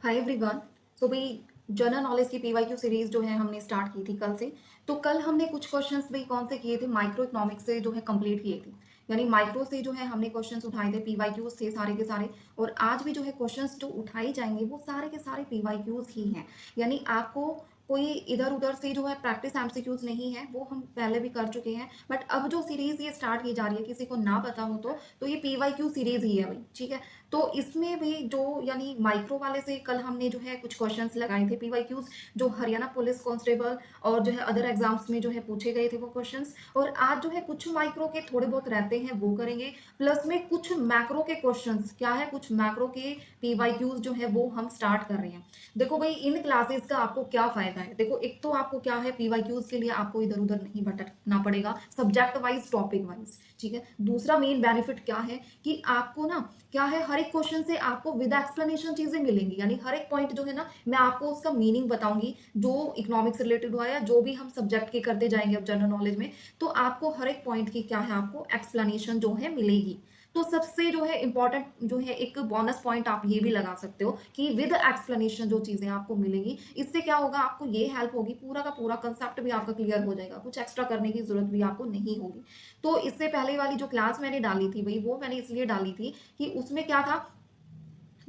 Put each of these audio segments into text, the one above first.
Hi everyone. तो भाई general knowledge की पीवाईक्यू सीरीज जो है हमने स्टार्ट की थी कल से। तो कल हमने कुछ क्वेश्चंस भाई कौन से किए थे, माइक्रो इकोनॉमिक्स से जो है कंप्लीट किए थे। यानी माइक्रो से जो है हमने क्वेश्चंस उठाए थे, पीवाईक्यूज थे सारे के सारे। और आज भी जो है क्वेश्चंस जो उठाए जाएंगे वो सारे के सारे पीवाईक्यूज ही हैं। यानी आपको कोई इधर उधर से जो है प्रैक्टिस एमसीक्यूज नहीं है, वो हम पहले भी कर चुके हैं। बट अब जो सीरीज ये स्टार्ट की जा रही है, किसी को ना पता हो तो ये पीवाईक्यू सीरीज ही है भाई, ठीक है। तो इसमें भी जो यानी माइक्रो वाले से कल हमने जो है कुछ क्वेश्चंस लगाए थे पीवाईक्यूज, जो हरियाणा पुलिस कांस्टेबल और जो है अदर एग्जाम्स में जो है पूछे गए थे वो क्वेश्चंस। और आज जो है कुछ माइक्रो के थोड़े बहुत रहते हैं वो करेंगे, प्लस में कुछ मैक्रो के क्वेश्चंस क्या है, कुछ मैक्रो के पीवाईक्यूज जो है वो हम स्टार्ट कर रहे हैं। देखो भाई इन क्लासेस का आपको क्या फायदा है, देखो एक तो आपको क्या है, पीवाईक्यूज के लिए आपको इधर उधर नहीं भटकना पड़ेगा, सब्जेक्ट वाइज टॉपिक वाइज, ठीक है। दूसरा मेन बेनिफिट क्या है कि आपको ना क्या है, हर एक क्वेश्चन से आपको विद एक्सप्लेनेशन चीजें मिलेंगी। यानी हर एक पॉइंट जो है ना मैं आपको उसका मीनिंग बताऊंगी, जो इकोनॉमिक्स रिलेटेड हुआ या जो भी हम सब्जेक्ट के करते जाएंगे अब जनरल नॉलेज में। तो आपको हर एक पॉइंट की क्या है, आपको एक्सप्लेनेशन जो है मिलेगी। तो सबसे जो है इंपॉर्टेंट जो है एक बोनस पॉइंट आप ये भी लगा सकते हो कि विद एक्सप्लेनेशन जो चीजें आपको मिलेंगी, इससे क्या होगा, आपको ये हेल्प होगी, पूरा का पूरा कंसेप्ट भी आपका क्लियर हो जाएगा, कुछ एक्स्ट्रा करने की जरूरत भी आपको नहीं होगी। तो इससे पहले वाली जो क्लास मैंने डाली थी भाई, वो मैंने इसलिए डाली थी कि उसमें क्या था,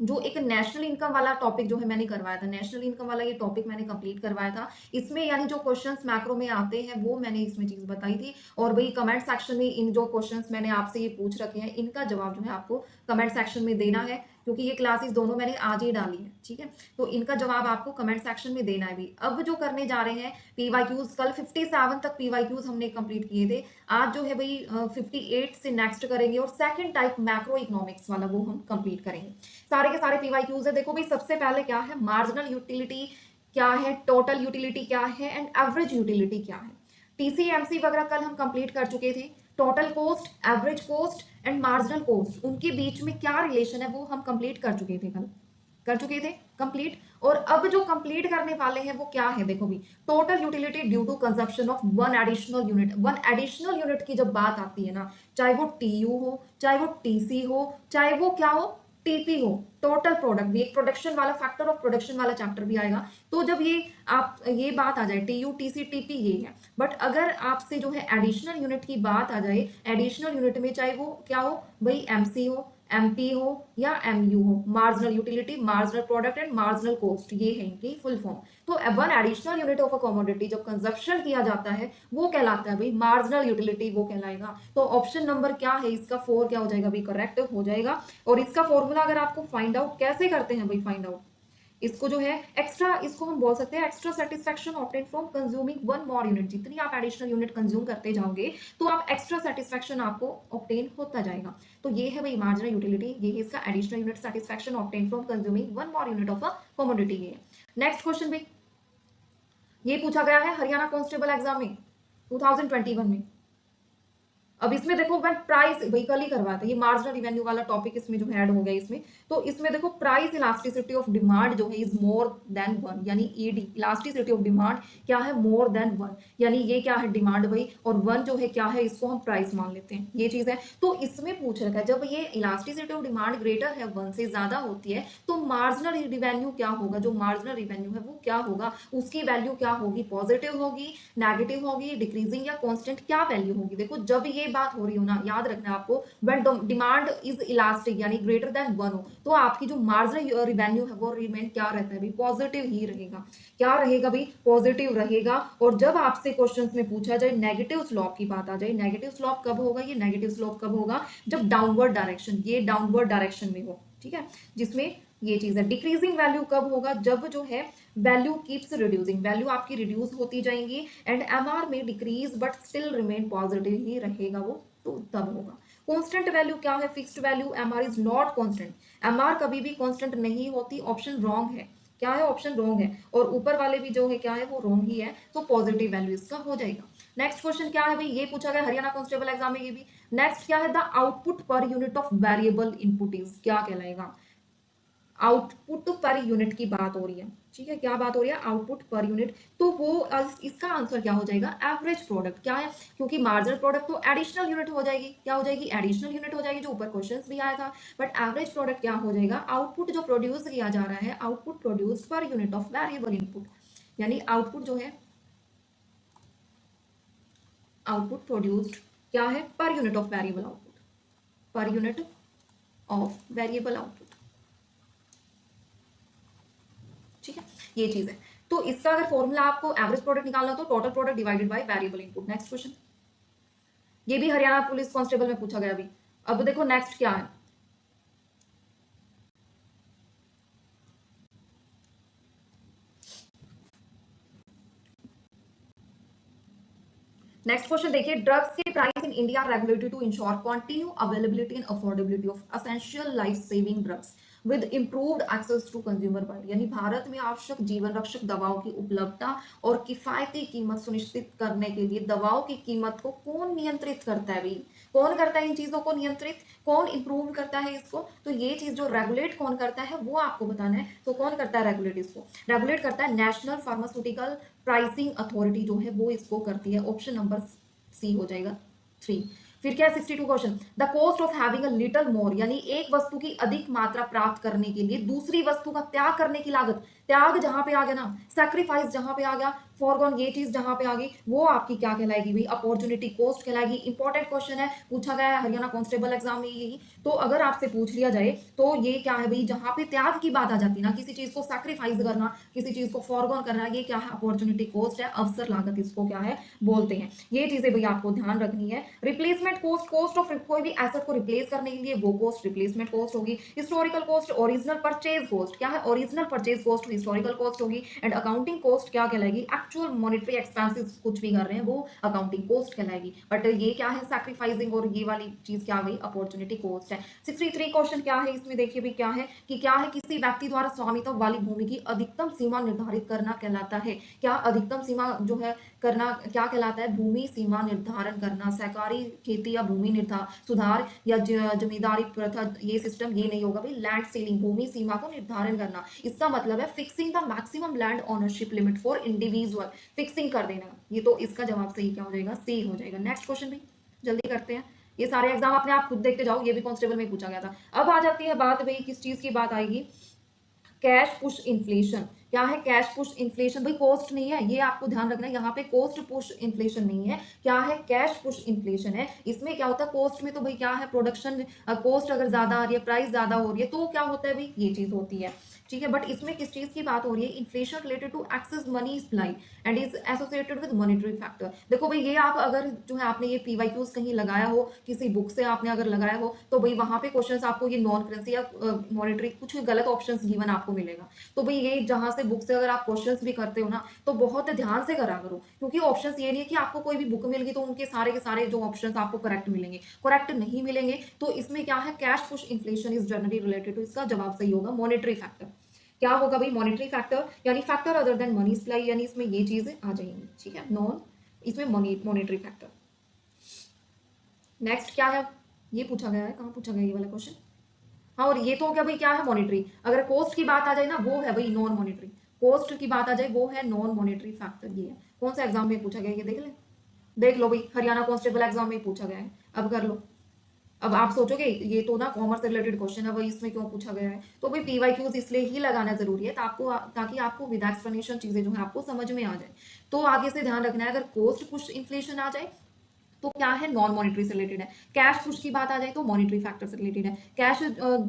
जो एक नेशनल इनकम वाला टॉपिक जो है मैंने करवाया था, नेशनल इनकम वाला ये टॉपिक मैंने कंप्लीट करवाया था। इसमें यानी जो क्वेश्चंस मैक्रो में आते हैं वो मैंने इसमें चीज बताई थी। और भाई कमेंट सेक्शन में इन जो क्वेश्चंस मैंने आपसे ये पूछ रखे हैं, इनका जवाब जो है आपको कमेंट सेक्शन में देना है, क्योंकि ये क्लासेस दोनों मैंने आज ही डाली है, ठीक है। तो इनका जवाब आपको कमेंट सेक्शन में देना है भी। अब जो करने जा रहे हैं पीवाईक्यूज, कल 57 तक पीवाईक्यूज हमने कंप्लीट किए थे। आज जो है भाई 58 से नेक्स्ट करेंगे, और सेकंड टाइप मैक्रो इकोनॉमिक्स वाला वो हम कंप्लीट करेंगे। सारे के सारे पीवाईक्यूज है। देखो भाई सबसे पहले क्या है, मार्जिनल यूटिलिटी क्या है, टोटल यूटिलिटी क्या है, एंड एवरेज यूटिलिटी क्या है। टीसीएमसी वगैरह कल हम कंप्लीट कर चुके थे। Total cost, average cost and marginal cost, उनके बीच में क्या रिलेशन है वो हम कंप्लीट कर चुके थे, कल कर चुके थे कंप्लीट। और अब जो कंप्लीट करने वाले हैं वो क्या है, देखो भी total utility due to consumption of one additional unit. One additional unit की जब बात आती है ना, चाहे वो टीयू हो, चाहे वो टीसी हो, चाहे वो क्या हो, टीपी हो, टोटल प्रोडक्ट भी एक प्रोडक्शन वाला, फैक्टर ऑफ प्रोडक्शन वाला चैप्टर भी आएगा। तो जब ये आप ये बात आ जाए टीयू टीसी टीपी ये है। बट अगर आपसे जो है एडिशनल यूनिट की बात आ जाए, एडिशनल यूनिट में चाहे वो क्या हो भाई, एमसी हो, एमपी हो या एमयू हो, marginal utility, marginal product and marginal cost, ये है इनकी फुल फॉर्म। तो one additional unit of a commodity जब कंजप्शन किया जाता है वो कहलाता है भाई मार्जिनल यूटिलिटी, वो कहलाएगा। तो ऑप्शन नंबर क्या है इसका, 4 क्या हो जाएगा भाई, करेक्ट हो जाएगा। और इसका फॉर्मूला अगर आपको फाइंड आउट कैसे करते हैं भाई, फाइंड आउट इसको जो है एक्स्ट्रा, इसको हम बोल सकते हैं extra satisfaction obtain from consuming one more unit. जितनी आप एडिशनल यूनिट कंज्यूम करते जाओगे तो आप एक्स्ट्रा सेटिस्फेक्शन आपको ऑब्टेन होता जाएगा। तो ये है भाई मार्जिनल यूटिलिटी, ये है इसका additional unit satisfaction obtain from consuming one more unit of a commodity. ये नेक्स्ट क्वेश्चन भाई, ये पूछा गया है हरियाणा कांस्टेबल एग्जाम में 2021 में। अब इसमें देखो व्हेन प्राइस, वही कल ही करवाया था, ये मार्जिनल रिवेन्यू वाला टॉपिक इसमें जो ऐड हो गया इसमें। तो इसमें देखो प्राइस इलास्टिसिटी ऑफ डिमांड जो है इज मोर देन वन, यानी ईडी इलास्टिसिटी ऑफ डिमांड क्या है, मोर देन वन। यानी ये क्या है डिमांड भाई, और वन जो है क्या है, इसको हम प्राइस मान लेते हैं, ये चीज है। तो इसमें पूछ रखा है जब ये इलास्टिसिटी ऑफ डिमांड ग्रेटर है, वन से ज्यादा होती है, तो मार्जिनल रिवेन्यू क्या होगा, जो मार्जिनल रिवेन्यू है वो क्या होगा, उसकी वैल्यू क्या होगी, पॉजिटिव होगी, नेगेटिव होगी, डिक्रीजिंग या कांस्टेंट, क्या वैल्यू होगी। देखो जब ये बात हो रही हो ना, याद रखना आपको, व्हेन डिमांड इज इलास्टिक यानी ग्रेटर देन वन हो, तो आपकी जो मार्जिनल रिवेन्यू है वो रिमेन क्या रहता है भाई, पॉजिटिव ही रहेगा। क्या रहेगा भाई, पॉजिटिव रहेगा। और जब आपसे क्वेश्चंस में पूछा जाए नेगेटिव स्लॉप की बात आ जाए, नेगेटिव स्लॉप कब होगा, ये नेगेटिव स्लॉप कब होगा, जब डाउनवर्ड डायरेक्शन, ये डाउनवर्ड डायरेक्शन में हो, ठीक है। जिसमें ये चीज है डिक्रीजिंग वैल्यू कब होगा, जब जो है वैल्यू कीप्स रिड्यूसिंग, वैल्यू आपकी रिड्यूस होती जाएंगी, एंड एमआर में decrease but still remain positive ही रहेगा वो, तो तब होगा। कांस्टेंट वैल्यू क्या है, fixed value, MR is not constant, MR कभी भी कांस्टेंट नहीं होती, ऑप्शन रॉन्ग है। क्या है, ऑप्शन रॉन्ग है। और ऊपर वाले भी जो है क्या है, वो रॉन्ग ही है, तो पॉजिटिव वैल्यू इसका हो जाएगा। नेक्स्ट क्वेश्चन क्या है भाई, ये पूछा गया हरियाणा कांस्टेबल एग्जाम में, ये भी। नेक्स्ट क्या है, the output per unit of variable input is क्या कहलाएगा, आउटपुट पर यूनिट की बात हो रही है, ठीक है, क्या बात हो रही है, आउटपुट पर यूनिट। तो वो इसका आंसर क्या हो जाएगा, एवरेज प्रोडक्ट। क्या है, क्योंकि मार्जिनल प्रोडक्ट तो एडिशनल यूनिट हो जाएगी, क्या हो जाएगी, एडिशनल यूनिट हो जाएगी, जो ऊपर क्वेश्चन भी आया था। बट एवरेज प्रोडक्ट क्या हो जाएगा, आउटपुट जो प्रोड्यूस किया जा रहा है, output produced per unit of variable input, यानी आउटपुट जो है, आउटपुट प्रोड्यूस्ड क्या है, per unit of variable output, per unit of variable output, ठीक है, ये चीज है। तो इसका अगर फॉर्मूला आपको एवरेज प्रोडक्ट निकालना हो तो total product divided by variable input. Next question, ये भी हरियाणा पुलिस कांस्टेबल में पूछा गया अभी। अब देखो नेक्स्ट क्या है, नेक्स्ट क्वेश्चन देखिए, ड्रग्स के price in India regulated to ensure continue availability and affordability of essential life saving drugs with improved access to consumer wide, यानी भारत में आवश्यक जीवन रक्षक दवाओं की उपलब्धता और किफायती कीमत सुनिश्चित करने के लिए दवाओं की कीमत को कौन नियंत्रित करता है भाई, कौन करता है इन चीजों को नियंत्रित, कौन इंप्रूव करता है इसको, तो ये चीज जो रेगुलेट कौन करता है वो आपको बताना है। तो कौन करता है रेगुलेट, इसको रेगुलेट करता है नेशनल फार्मास्यूटिकल प्राइसिंग अथॉरिटी जो है वो इसको करती है। ऑप्शन नंबर सी हो जाएगा 3। फिर क्या है 62 question, the cost of having a little more, यानी एक वस्तु की अधिक मात्रा प्राप्त करने के लिए दूसरी वस्तु का त्याग करने की लागत, त्याग जहां पे आ गया ना, सैक्रिफाइस जहां पे आ गया, फॉरगॉन ये चीज जहां पे आ गई, वो आपकी क्या कहलाएगी भाई, अपॉर्चुनिटी कॉस्ट कहलाएगी। इंपॉर्टेंट क्वेश्चन है, पूछा गया है हरियाणा कांस्टेबल एग्जाम में यही। तो अगर आपसे पूछ लिया जाए तो ये क्या है भाई, जहां पे त्याग की बात आ जाती है ना, किसी चीज को सैक्रिफाइस करना, किसी चीज को फॉरगॉन करना, ये क्या है, अपॉर्चुनिटी कॉस्ट है, अवसर लागत इसको क्या है बोलते हैं। ये चीजें भाई आपको ध्यान रखनी है। रिप्लेसमेंट कॉस्ट, कॉस्ट ऑफ कोई भी एसेट को रिप्लेस करने के लिए वो कॉस्ट रिप्लेसमेंट कॉस्ट होगी। Historical cost, original purchase cost, क्या है, original purchase cost historical cost होगी। एंड अकाउंटिंग कॉस्ट क्या कहलाएगी, एक्चुअल मॉनेटरी एक्सपेंसेस कुछ भी कर रहे हैं वो अकाउंटिंग कॉस्ट कहलाएगी। बट ये क्या है, सैक्रिफाइसिंग, और ये वाली चीज क्या हुई, अपॉर्चुनिटी कॉस्ट है। 63 क्वेश्चन क्या है इसमें देखिए भी, क्या है कि क्या है, किसी व्यक्ति द्वारा स्वामित्व वाली भूमि की अधिकतम सीमा निर्धारित करना कहलाता है। क्या अधिकतम सीमा जो है करना क्या कहलाता है, भूमि सीमा निर्धारण करना। सहकारी खेती या भूमि सुधार या जमींदारी प्रथा, ये सिस्टम ये नहीं होगा भाई। लैंड सीलिंग, भूमि सीमा को निर्धारण करना, इसका मतलब है fixing the maximum land ownership limit for individual, fixing कर देना। ये तो इसका जवाब सही क्या हो जाएगा, सी हो जाएगा। नेक्स्ट क्वेश्चन भी जल्दी करते हैं, ये सारे एग्जाम अपने आप खुद देखते जाओ, ये भी कांस्टेबल में पूछा गया था। अब आ जाती है बात भाई, किस चीज की बात आएगी, कैश पुश इन्फ्लेशन। क्या है कैश पुश इन्फ्लेशन, भाई कॉस्ट नहीं है, ये आपको ध्यान रखना है, यहाँ पे कॉस्ट पुश इन्फ्लेशन नहीं है, क्या है, कैश पुश इन्फ्लेशन है। इसमें क्या होता है, कॉस्ट में तो भाई क्या है, प्रोडक्शन कॉस्ट अगर ज्यादा आ रही है, प्राइस ज्यादा हो रही है, तो क्या होता है भाई, ये चीज होती है, ठीक है। बट इसमें किस चीज की बात हो रही है, inflation related to excess money supply and is associated with monetary factor. देखो भाई, ये आप अगर जो है आपने ये पीवाईक्यूज कहीं लगाया हो, किसी बुक से आपने अगर लगाया हो, तो भाई वहां पे क्वेश्चंस आपको ये नॉन करेंसी या मॉनेटरी कुछ गलत ऑप्शंस गिवन आपको मिलेगा। तो भाई ये जहां से बुक से अगर आप क्वेश्चंस भी करते हो ना, तो बहुत ध्यान से करा करो, क्योंकि ऑप्शंस ये नहीं है कि आपको कोई भी बुक मिल गई तो उनके सारे के सारे जो ऑप्शंस आपको करेक्ट मिलेंगे, करेक्ट नहीं मिलेंगे। तो इसमें क्या है, cash push inflation is generally related to, इसका जवाब सही होगा मॉनेटरी फैक्टर। क्या होगा भाई, मॉनेटरी फैक्टर, यानी factor other than money supply, यानी इसमें ये चीजें आ जाएंगी, ठीक है, नॉन इसमें मॉनेटरी फैक्टर। नेक्स्ट क्या है, ये पूछा गया है, कहाँ पूछा गया ये वाला क्वेश्चन, हाँ, और ये तो हो गया भाई क्या है, मॉनेटरी। अगर कॉस्ट की बात आ जाए ना, वो है भाई नॉन मॉनेटरी, कॉस्ट की बात आ जाए वो है नॉन मॉनेटरी फैक्टर। ये है, कौन सा एग्जाम में पूछा गया, ये देख ले, देख लो भाई, हरियाणा कांस्टेबल एग्जाम में पूछा गया है, अब कर लो। अब आप सोचोगे ये तो ना कॉमर्स से रिलेटेड क्वेश्चन है, भाई इसमें क्यों पूछा गया है, तो भाई पीवाईक्यूज इसलिए ही लगाना जरूरी है ताकि आपको विद एक्सप्लेनेशन चीजें जो है आपको समझ में आ जाए। तो आगे से ध्यान रखना है, अगर कॉस्ट पुश इन्फ्लेशन आ जाए तो क्या है, नॉन मॉनेटरी से रिलेटेड है। कैश पुश की बात आ जाए तो मॉनेटरी फैक्टर से रिलेटेड है। कैश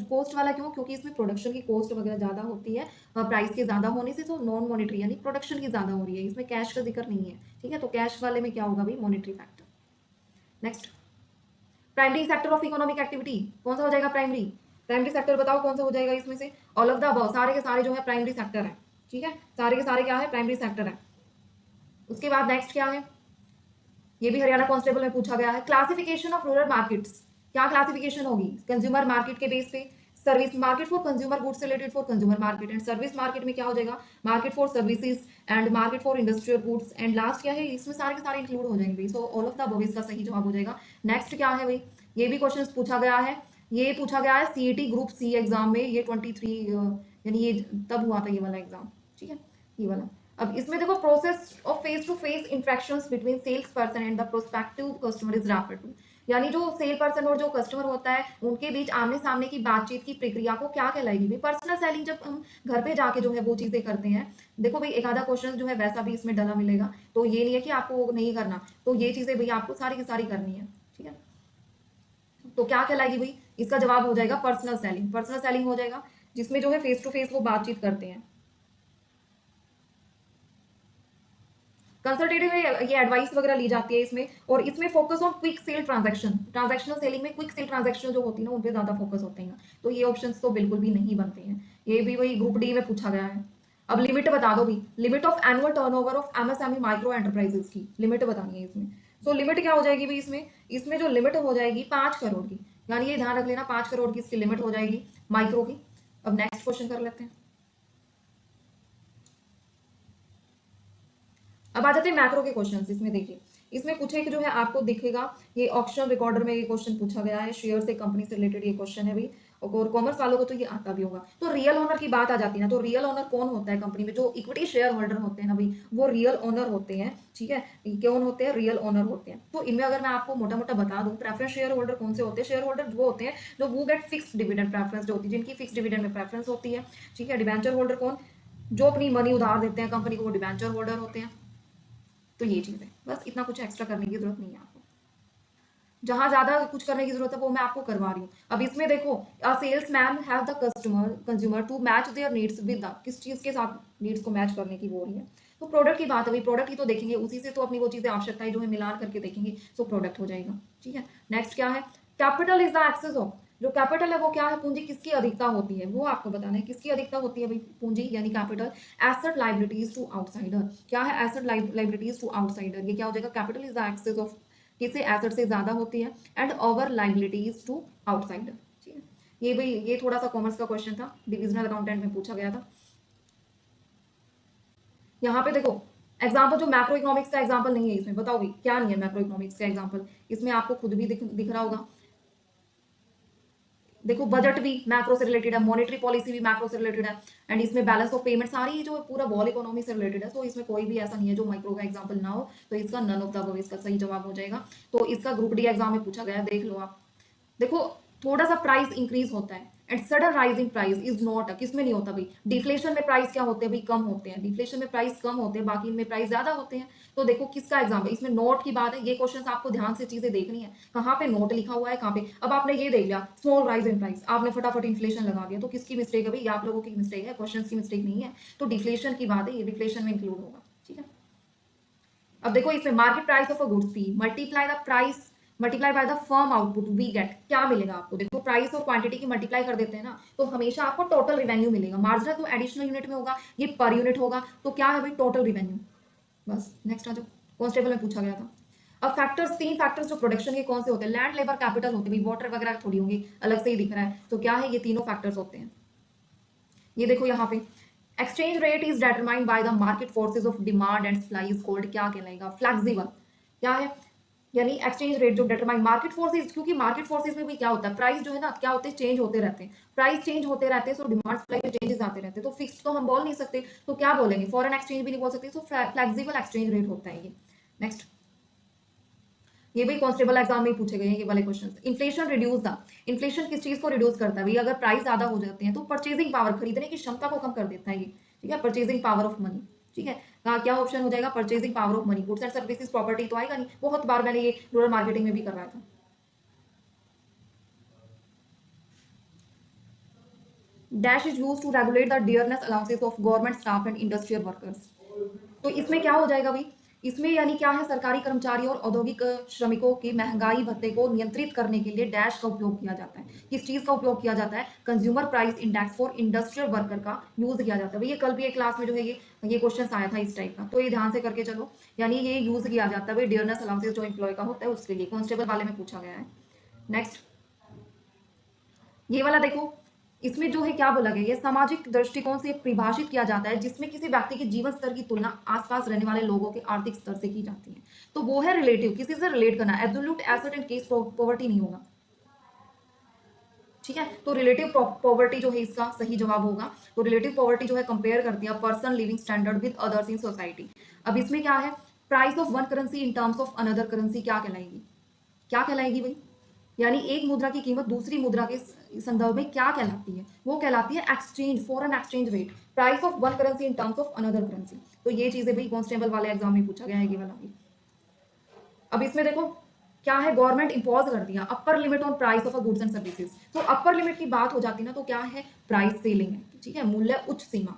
कॉस्ट वाला क्यों, क्योंकि इसमें प्रोडक्शन की कॉस्ट वगैरह ज्यादा होती है, प्राइस के ज्यादा होने से, तो नॉन मॉनेटरी यानी प्रोडक्शन की ज्यादा हो रही है, इसमें कैश का जिक्र नहीं है, ठीक है। तो कैश वाले में क्या होगा भाई, monetary factor. Next, primary sector of economic activity, कौन सा हो जाएगा, प्राइमरी। प्राइमरी सेक्टर बताओ कौन सा हो जाएगा इसमें से, ऑल ऑफ द अबव, सारे के सारे जो है प्राइमरी सेक्टर है, ठीक है, सारे के सारे क्या है, प्राइमरी सेक्टर है। उसके बाद नेक्स्ट क्या है, ये भी हरियाणा कांस्टेबल में पूछा गया है, क्लासिफिकेशन ऑफ रूरल मार्केट्स। क्या क्लासिफिकेशन होगी, कंज्यूमर मार्केट के बेस पे, service market for consumer goods related for consumer market, and service market में क्या हो जाएगा, market for services and market for industrial goods, and last क्या है, इसमें सारे के सारे इंक्लूड हो जाएंगे। So all of the above इसका सही जवाब हो जाएगा। नेक्स्ट क्या है भाई, ये भी क्वेश्चन पूछा गया है, ये पूछा गया है सीईटी ग्रुप सी एग्जाम में, ये 23 यानी ये तब हुआ था ये वाला एग्जाम, ठीक है, ये वाला। अब इसमें देखो process of face to face interactions between sales person and the prospective customer is referred to, यानी जो सेल पर्सन और जो कस्टमर होता है उनके बीच आमने सामने की बातचीत की प्रक्रिया को क्या कहलाएगी भाई, पर्सनल सेलिंग। जब हम घर पे जाके जो है वो चीजें करते हैं, देखो भाई एक आधा क्वेश्चन जो है वैसा भी इसमें डला मिलेगा, तो ये नहीं है कि आपको नहीं करना, तो ये चीजें भाई आपको सारी की सारी करनी है, ठीक है। तो क्या कहलाएगी भाई, इसका जवाब हो जाएगा पर्सनल सेलिंग, पर्सनल सेलिंग हो जाएगा, जिसमें जो है फेस टू फेस वो बातचीत करते हैं। कंसल्टेटिव में ये एडवाइस वगैरह ली जाती है इसमें, और इसमें focus on quick sale transaction, transactional selling में क्विक सेल ट्रांजैक्शन जो होती है ना उन पे ज्यादा फोकस होते हैं, तो ये ऑप्शंस तो बिल्कुल भी नहीं बनते हैं, ये भी वही ग्रुप डी में पूछा गया है। अब लिमिट बता दो भी, limit of annual turnover of MSME micro enterprises की लिमिट बतानी है इसमें। सो लिमिट क्या हो जाएगी भाई इसमें, इसमें जो लिमिट हो जाएगी 5 करोड़ की, यानी ये ध्यान रख लेना 5 करोड़ की इसकी लिमिट हो जाएगी माइक्रो की। अब नेक्स्ट क्वेश्चन कर लेते हैं। अब आ जाते हैं मैक्रो के क्वेश्चन। इसमें देखिए, इसमें कुछ एक जो है आपको दिखेगा, ये ऑक्शन रिकॉर्डर में ये क्वेश्चन पूछा गया है, शेयर से कंपनी से रिलेटेड ये क्वेश्चन है भाई, और कॉमर्स वालों को तो ये आता भी होगा। तो रियल ओनर की बात आ जाती है ना, तो रियल ओनर कौन होता है कंपनी में, जो इक्विटी शेयर होल्डर होते हैं ना भाई, वो रियल ओनर होते हैं, ठीक है। कौन होते हैं, रियल ओनर होते हैं। तो इनमें अगर मैं आपको मोटा मोटा बता दूं, प्रेफरेंस शेयर होल्डर कौन से होते हैं, शेयर होल्डर वो होते हैं जो वो गेट फिक्स डिविडेंड प्रेफरेंस, जो होती है जिनकी फिक्स डिविडेंड में प्रेफरेंस होती है, ठीक है। डिवेंचर होल्डर कौन, जो अपनी मनी उधार देते हैं कंपनी को, वो डिवेंचर होल्डर होते हैं। तो ये चीज़ है, बस इतना कुछ एक्स्ट्रा करने की जरूरत नहीं है आपको, जहां ज्यादा कुछ करने की जरूरत है वो मैं आपको करवा रही हूँ। अब इसमें देखो, a sales man have the customer consumer to match their needs with the, किस चीज के साथ नीड्स को मैच करने की वो रही है, तो प्रोडक्ट की बात है भाई, प्रोडक्ट ही तो देखेंगे, उसी से तो अपनी वो चीजें आवश्यकताएं जो है मिलान करके देखेंगे, सो प्रोडक्ट हो जाएगा, ठीक है। नेक्स्ट क्या है, capital is the excess of, जो कैपिटल है वो क्या है, पूंजी किसकी अधिकता होती है, वो आपको बताना है किसकी अधिकता होती है भाई, पूंजी यानी capital. Asset liabilities to outsider, क्या है एसेट लाइबिलिटीज टू आउटसाइडर, ये क्या हो जाएगा, capital is the excess of, किसे एसेट से ज्यादा होती है, and over liabilities to outsider, ठीक है। ये भाई ये थोड़ा सा कॉमर्स का क्वेश्चन था, डिविजनल अकाउंटेंट में पूछा गया था। यहाँ पे देखो एग्जाम्पल, जो मैक्रो इकोनॉमिक्स का एग्जाम्पल नहीं है इसमें, बताओ भाई क्या नहीं है मैक्रो इकोनॉमिक्स का एग्जाम्पल, इसमें आपको खुद भी दिख रहा होगा। देखो बजट भी मैक्रो से रिलेटेड है, मॉनेटरी पॉलिसी भी मैक्रो से रिलेटेड है, एंड इसमें बैलेंस ऑफ पेमेंट सारी जो पूरा वॉल इकोनॉमी से रिलेटेड है, तो इसमें कोई भी ऐसा नहीं है जो माइक्रो का एग्जांपल ना हो, तो इसका नन ऑफ द अबव इसका सही जवाब हो जाएगा। तो इसका ग्रुप डी एग्जाम में पूछा गया, देख लो आप। देखो थोड़ा सा प्राइस इंक्रीज होता है and sudden rise in price is not, किसमें नहीं होता भाई, डिफ्लेशन में प्राइस क्या होते हैं भाई, कम होते हैं, डिफ्लेशन में प्राइस कम होते हैं, बाकी इनमें प्राइस ज्यादा होते हैं। तो देखो किसका एग्जाम है, इसमें नोट की बात है, ये क्वेश्चन आपको ध्यान से चीजें देखनी है, कहाँ पे नोट लिखा हुआ है कहाँ पे। अब आपने ये देख लिया स्मॉल राइज इन प्राइस, आपने फटाफट इन्फ्लेशन लगा दिया, तो किसकी मिस्टेक है भाई, आप लोगों की मिस्टेक है, क्वेश्चन की मिस्टेक नहीं है। तो डिफ्लेशन की बात है, ये डिफ्लेशन में इंक्लूड होगा, ठीक है। अब देखो इसमें market price of a goods P multiply the price multiply by the firm output we get, क्या मिलेगा आपको, देखो प्राइस और क्वांटिटी की मल्टीप्लाई कर देते हैं ना, तो हमेशा आपको टोटल रिवेन्यू मिलेगा, मार्जिनल तो एडिशनल यूनिट में होगा, ये पर यूनिट होगा, तो क्या है भाई टोटल रिवेन्यू। बस नेक्स्ट आ जाओ, कॉन्स्टेबल में पूछा गया था। अब फैक्टर्स, 3 फैक्टर्स जो प्रोडक्शन के कौन से होते हैं, लैंड लेबर कैपिटल होते हैं, वाटर वगैरह थोड़ी होंगी, अलग से ही दिख रहा है, तो क्या है ये तीनों फैक्टर्स होते हैं। ये देखो यहाँ पे exchange rate is determined by the market forces of demand and supply is called, क्या कहलाएगा, फ्लेक्सिबल, क्या है, यानी एक्सचेंज रेट जो डिटरमाइन मार्केट फोर्सेज, क्योंकि मार्केट फोर्सेज में भी क्या होता है, प्राइस जो है ना क्या होते हैं, चेंज होते रहते हैं, प्राइस चेंज होते रहते हैं, सो डिमांड सप्लाई में चेंजेस आते रहते हैं, तो फिक्स तो हम बोल नहीं सकते, तो क्या बोलेंगे, फॉरेन एक्सचेंज भी नहीं बोल सकते, सो फ्लेक्सिबल एक्सचेंज रेट होता है ये। नेक्स्ट, ये भी कांस्टेबल एग्जाम में पूछे गए हैं ये वाले question. Inflation reduce the, inflation किस चीज को रिड्यूस करता है भाई, अगर प्राइस ज्यादा हो जाते हैं तो परचेजिंग पावर, खरीदने की क्षमता को कम कर देता है ये, ठीक है, परचेजिंग पावर ऑफ मनी, ठीक है। क्या ऑप्शन हो जाएगा, purchasing power of money, goods and services property तो आएगा नहीं, बहुत बार मैंने ये रूरल मार्केटिंग में भी करवाया था। Dash is use to regulate the dearness allowances of government staff and industrial workers, तो इसमें क्या हो जाएगा भाई, इसमें यानी क्या है, सरकारी कर्मचारियों और औद्योगिक श्रमिकों की महंगाई भत्ते को नियंत्रित करने के लिए डैश का उपयोग किया जाता है, किस चीज का उपयोग किया जाता है, consumer price index for industrial worker का यूज किया जाता है भाई, ये कल भी एक क्लास में जो है ये क्वेश्चन आया था इस टाइप का, तो ये ध्यान से करके चलो, यानी ये यूज किया जाता है भाई डियरनेस अलाउंसेस जो एम्प्लॉय का होता है उसके लिए, कांस्टेबल वाले में पूछा गया है। नेक्स्ट, ये वाला देखो, इसमें जो है क्या बोला गया, ये सामाजिक दृष्टिकोण से परिभाषित किया जाता है जिसमें किसी व्यक्ति के जीवन स्तर की तुलना आसपास रहने वाले लोगों के आर्थिक स्तर से की जाती है, तो वो है रिलेटिव, किसी से रिलेट करना, absolute asset and case poverty नहीं होगा। ठीक है। तो रिलेटिव पॉवर्टी जो है इसका सही जवाब होगा। तो रिलेटिव पॉवर्टी जो है कंपेयर करती है person living standard with others in society. अब इसमें क्या है, price of one currency in terms of another currency क्या कहलाएगी, क्या कहलाएगी भाई, यानी एक मुद्रा की कीमत दूसरी मुद्रा के संदर्भ में क्या कहलाती है, वो कहलाती है exchange, foreign exchange rate, price of one currency in terms of another currency. तो ये चीजें भाई कांस्टेबल वाले एग्जाम में पूछा गया है ये वाला भी। अब इसमें देखो क्या है, गवर्नमेंट इंपोज कर दिया upper limit on price of a goods and services. तो अपर लिमिट की बात हो जाती है ना, तो क्या है, प्राइस सीलिंग है, ठीक है, मूल्य उच्च सीमा।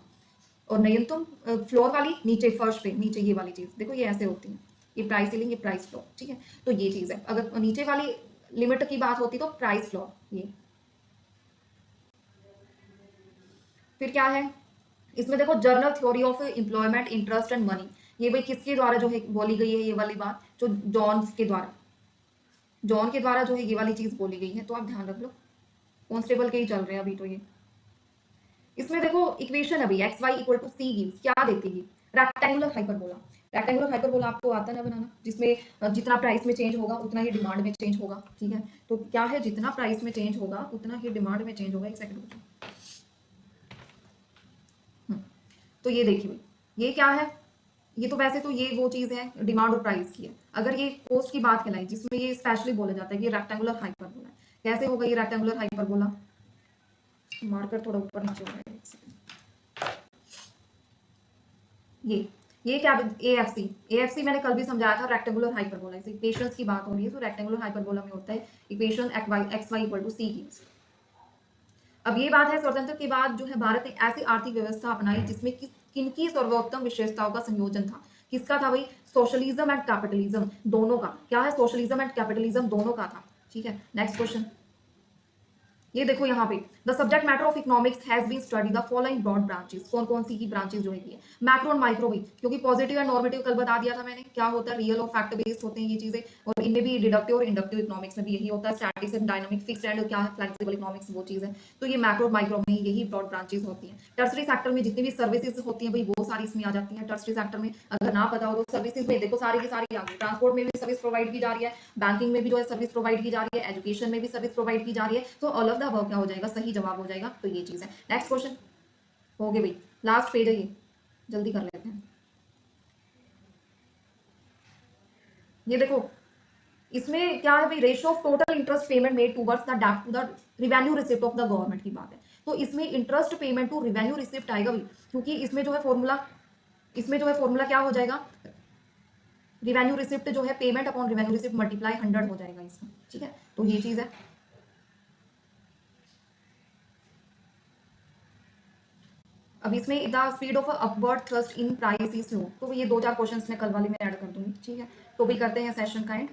और न्यूनतम फ्लोर वाली नीचे फर्श पे नीचे ये वाली चीज देखो ये ऐसे होती है, ये प्राइस सीलिंग, ये प्राइस फ्लोर, ठीक है। तो ये चीज है, अगर नीचे वाली लिमिट की बात होती तो प्राइस फ्लोर ये। फिर क्या है, इसमें देखो journal theory of employment interest and money, ये भाई किसके द्वारा जो है बोली गई है, ये वाली बात जो जॉन के द्वारा जो है ये वाली चीज बोली गई है। तो आप ध्यान रख लो, कॉन्स्टेबल के ही चल रहे हैं अभी तो ये। इसमें देखो इक्वेशन अभी X Y equal to C gives क्या देती है, रेक्टेंगुलर हाइपरबोला। रेक्टेंगुलर हाइपरबोला आपको आता है ना बनाना, जिसमें जितना प्राइस में चेंज होगा उतना ही डिमांड में चेंज होगा, ठीक है। तो क्या है, जितना प्राइस में चेंज होगा उतना ही डिमांड में चेंज होगा। एक सेकंड, तो ये देखिए ये क्या है, ये तो वैसे तो ये वो चीज है डिमांड और प्राइस की है। अगर ये कॉस्ट की बात कहलाई जिसमें ये स्पेशली बोला जाता है कि रेक्टेंगुलर हाइपरबोला है, कैसे होगा ये रेक्टेंगुलर हाइपरबोला, मार्कर थोड़ा ऊपर नीचे हो रहा है, ये क्या, एएफसी मैंने कल भी समझाया था, रेक्टेंगुलर हाइपरबोला। इस इक्वेशंस की बात हो रही है तो रेक्टेंगुलर हाइपरबोला में होता है equation X Y equal to C की। अब ये बात है, स्वतंत्र के बाद जो है भारत ने ऐसी आर्थिक व्यवस्था अपनाई जिसमें किनकी सर्वोत्तम विशेषताओं का संयोजन था, किसका था भाई, सोशलिज्म एंड कैपिटलिज्म दोनों का। क्या है, सोशलिज्म एंड कैपिटलिज्म दोनों का था, ठीक है। नेक्स्ट क्वेश्चन, ये देखो यहाँ पे the subject matter of economics has been study the following broad branches, कौन कौन सी की ब्रांचेस जो है मैक्रो और माइक्रो भी, क्योंकि पॉजिटिव एंड नॉर्मेटिव कल बता दिया था मैंने क्या होता है, रियल और फैक्ट बेस्ड होते हैं ये चीजें, और इनमें भी डिडक्टिव और इंडक्टिव इकोनॉमिक्स में भी यही होता है, static and dynamic, fixed and क्या है फ्लेक्सिबल इकोनॉमिक्स वो चीज है। तो ये मैक्रो और माइक्रो में यही ब्रॉड ब्रांचेस होती है। टर्सरी सेक्टर में जितनी भी सर्विसेज होती है भाई वो सारी इसमें आ जाती है। टर्सरी सेक्टर में अगर ना पता हो तो सर्विसेज में देखो सारी की सारी आ गई, ट्रांसपोर्ट में भी सर्विस प्रोवाइड की जा रही है, बैंकिंग में भी जो है सर्विस प्रोवाइड की जा रही है, एजुकेशन में भी सर्विस प्रोवाइड की जा रही है। तो ऑल ऑफ द अबव क्या हो जाएगा, सही जवाब हो जाएगा। तो ये चीज है। नेक्स्ट क्वेश्चन हो गए भाई, लास्ट पेज है ये, जल्दी कर लेते हैं। ये देखो इसमें क्या है भाई, ratio of total interest payment made towards the debt to the revenue receipt of the government की बात है। तो इसमें interest payment to revenue receipt आएगा भाई, क्योंकि इसमें जो है फॉर्मूला क्या हो जाएगा, रिवेन्यू रिसिप्ट जो है payment upon revenue receipt multiply 100 हो जाएगा इसका, ठीक है। तो ये चीज है। अब इसमें the speed of upward thrust in price is slow, तो ये 2-4 क्वेश्चंस मैं कल वाले में ऐड कर दूंगी, ठीक है। तो भी करते हैं सेशन का एंड।